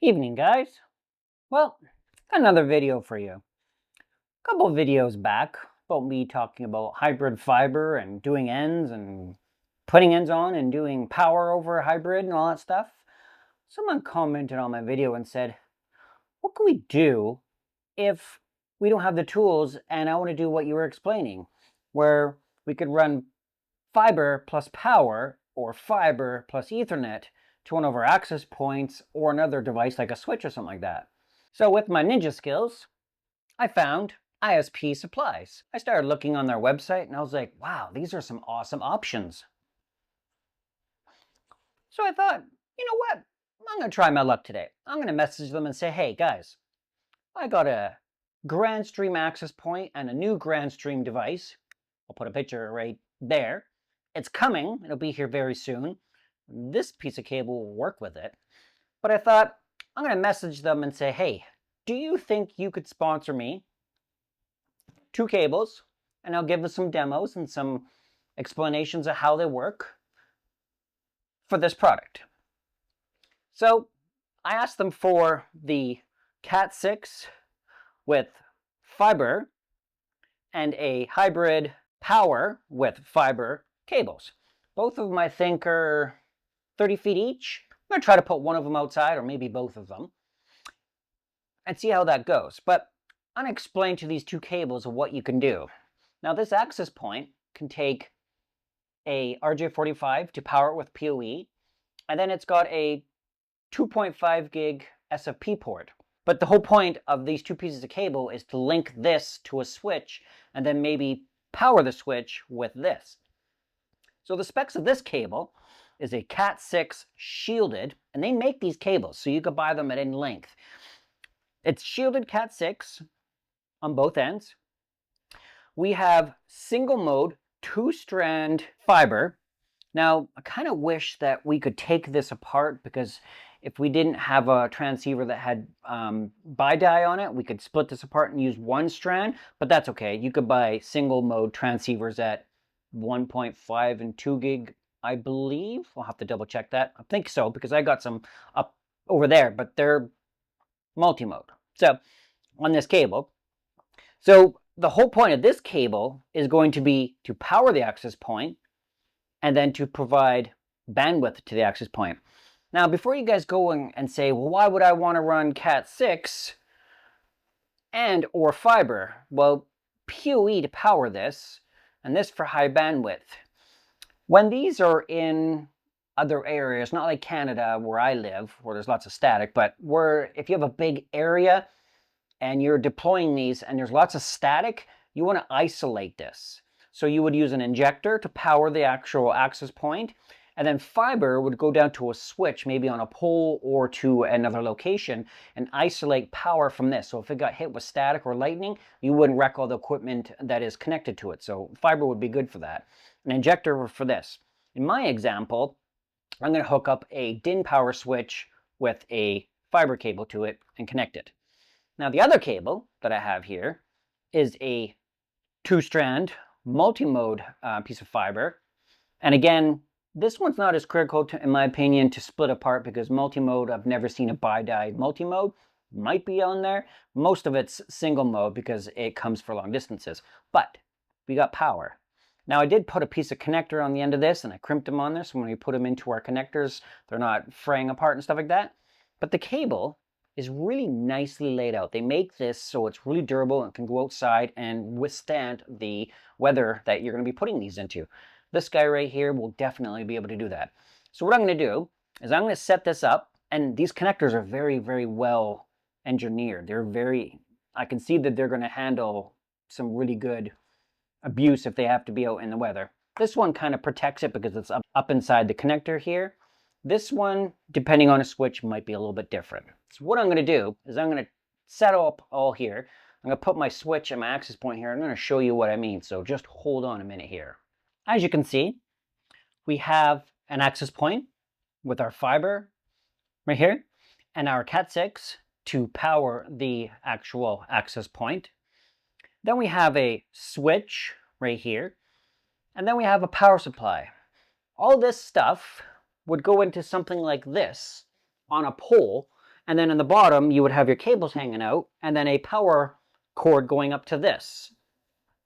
Evening, guys. Well, got another video for you. A couple of videos back about me talking about hybrid fiber and doing ends and putting ends on and doing power over hybrid and all that stuff. Someone commented on my video and said, what can we do if we don't have the tools and I want to do what you were explaining, where we could run fiber plus power or fiber plus Ethernet to one of our access points or another device like a switch or something like that. So with my ninja skills, I found ISP supplies. I started looking on their website and I was like, wow, these are some awesome options. So I thought, you know what? I'm going to try my luck today. I'm going to message them and say, hey guys, I got a GrandStream access point and a new GrandStream device. I'll put a picture right there. It's coming. It'll be here very soon. This piece of cable will work with it. But I thought, I'm going to message them and say, hey, do you think you could sponsor me 2 cables? And I'll give them some demos and some explanations of how they work for this product. So I asked them for the Cat 6 with fiber and a hybrid power with fiber cables. Both of them I think are 30 feet each. I'm going to try to put one of them outside or maybe both of them and see how that goes. But I'm going to explain to these 2 cables of what you can do. Now this access point can take a RJ45 to power it with PoE, and then it's got a 2.5 gig SFP port. But the whole point of these 2 pieces of cable is to link this to a switch and then maybe power the switch with this. So the specs of this cable is a Cat 6 shielded, and they make these cables so you could buy them at any length. It's shielded Cat 6 on both ends. We have single mode 2-strand fiber. Now, I kind of wish that we could take this apart, because if we didn't have a transceiver that had bi-die on it, we could split this apart and use 1 strand, but that's okay. You could buy single mode transceivers at 1.5 and 2 gig, I believe. I'll have to double check that. I think so, because I got some up over there, but they're multi-mode. So on this cable, so the whole point of this cable is going to be to power the access point and then to provide bandwidth to the access point. Now, before you guys go and say, well, why would I want to run Cat 6 and or fiber? Well, PoE to power this, and this for high bandwidth. When these are in other areas, not like Canada where I live, where there's lots of static, but where if you have a big area and you're deploying these and there's lots of static, you want to isolate this. So you would use an injector to power the actual access point, and then fiber would go down to a switch, maybe on a pole or to another location, and isolate power from this. So if it got hit with static or lightning, you wouldn't wreck all the equipment that is connected to it. So fiber would be good for that. An injector for this. In my example, I'm going to hook up a DIN power switch with a fiber cable to it and connect it. Now the other cable that I have here is a 2-strand multi-mode piece of fiber. And again, this one's not as critical, in my opinion, to split apart, because multi-mode, I've never seen a bi-die multi-mode. Might be on there. Most of it's single mode because it comes for long distances. But we got power. Now I did put a piece of connector on the end of this, and I crimped them on there, so when we put them into our connectors, they're not fraying apart and stuff like that. But the cable is really nicely laid out. They make this so it's really durable and can go outside and withstand the weather that you're going to be putting these into. This guy right here will definitely be able to do that. So what I'm going to do is I'm going to set this up, and these connectors are very, very well engineered. I can see that they're going to handle some really good abuse if they have to be out in the weather. This one kind of protects it because it's up inside the connector here. This one, depending on a switch, might be a little bit different. So what I'm going to do is I'm going to set up all here. I'm going to put my switch and my access point here. I'm going to show you what I mean. So just hold on a minute here. As you can see, we have an access point with our fiber right here and our Cat 6 to power the actual access point. Then we have a switch right here, and then we have a power supply. All this stuff would go into something like this on a pole, And then in the bottom, you would have your cables hanging out, and then a power cord going up to this.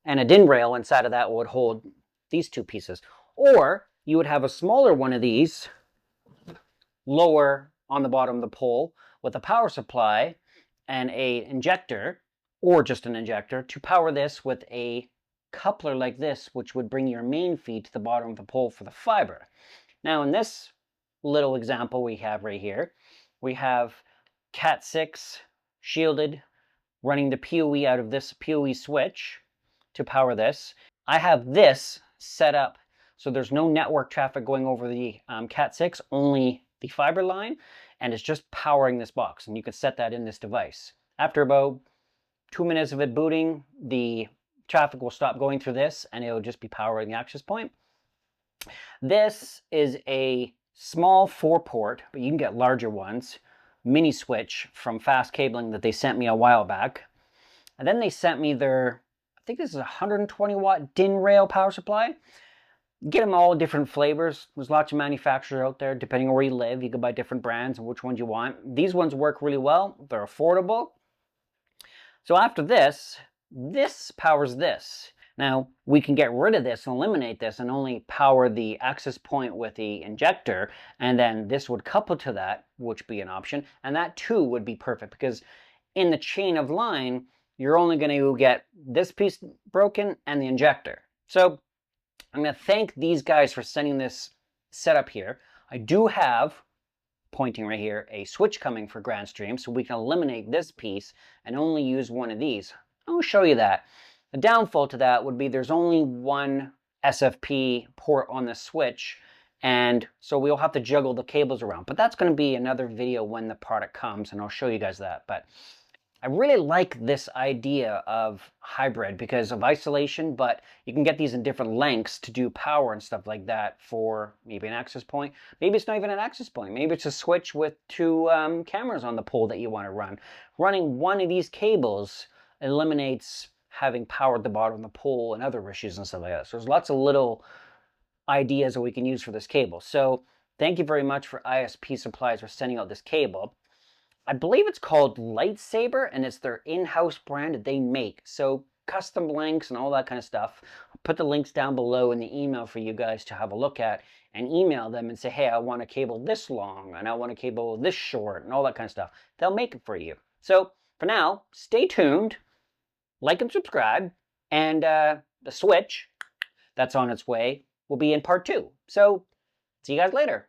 And a DIN rail inside of that would hold these two pieces. Or you would have a smaller one of these lower on the bottom of the pole with a power supply and a injector, or just an injector, to power this with a coupler like this, which would bring your main feed to the bottom of the pole for the fiber. Now in this little example we have right here, we have Cat 6 shielded running the PoE out of this PoE switch to power this. I have this set up so there's no network traffic going over the Cat 6, only the fiber line, and it's just powering this box, and you can set that in this device. After about 2 minutes of it booting, the traffic will stop going through this and it'll just be powering the access point. This is a small 4-port, but you can get larger ones, mini switch from Fast Cabling that they sent me a while back. And then they sent me their, I think this is a 120 watt DIN rail power supply. Get them all different flavors. There's lots of manufacturers out there. Depending on where you live, you can buy different brands and which ones you want. These ones work really well. They're affordable. So after this, this powers this. Now, we can get rid of this and eliminate this and only power the access point with the injector, and then this would couple to that, which would be an option, and that too would be perfect, because in the chain of line, you're only going to get this piece broken and the injector. So I'm going to thank these guys for sending this setup here. I do have, pointing right here, a switch coming for GrandStream, so we can eliminate this piece and only use one of these. I'll show you that. The downfall to that would be there's only one SFP port on the switch, and so we'll have to juggle the cables around. But that's going to be another video when the product comes, and I'll show you guys that. But I really like this idea of hybrid because of isolation, but you can get these in different lengths to do power and stuff like that for maybe an access point. Maybe it's not even an access point. Maybe it's a switch with two cameras on the pole that you want to run. Running one of these cables eliminates having powered the bottom of the pole and other issues and stuff like that. So there's lots of little ideas that we can use for this cable. So thank you very much for ISP Supplies for sending out this cable. I believe it's called LightSaber, and it's their in-house brand that they make. So custom links and all that kind of stuff. I'll put the links down below in the email for you guys to have a look at, and email them and say, hey, I want a cable this long, and I want a cable this short, and all that kind of stuff. They'll make it for you. So for now, stay tuned, like and subscribe, and the switch that's on its way will be in part 2. So see you guys later.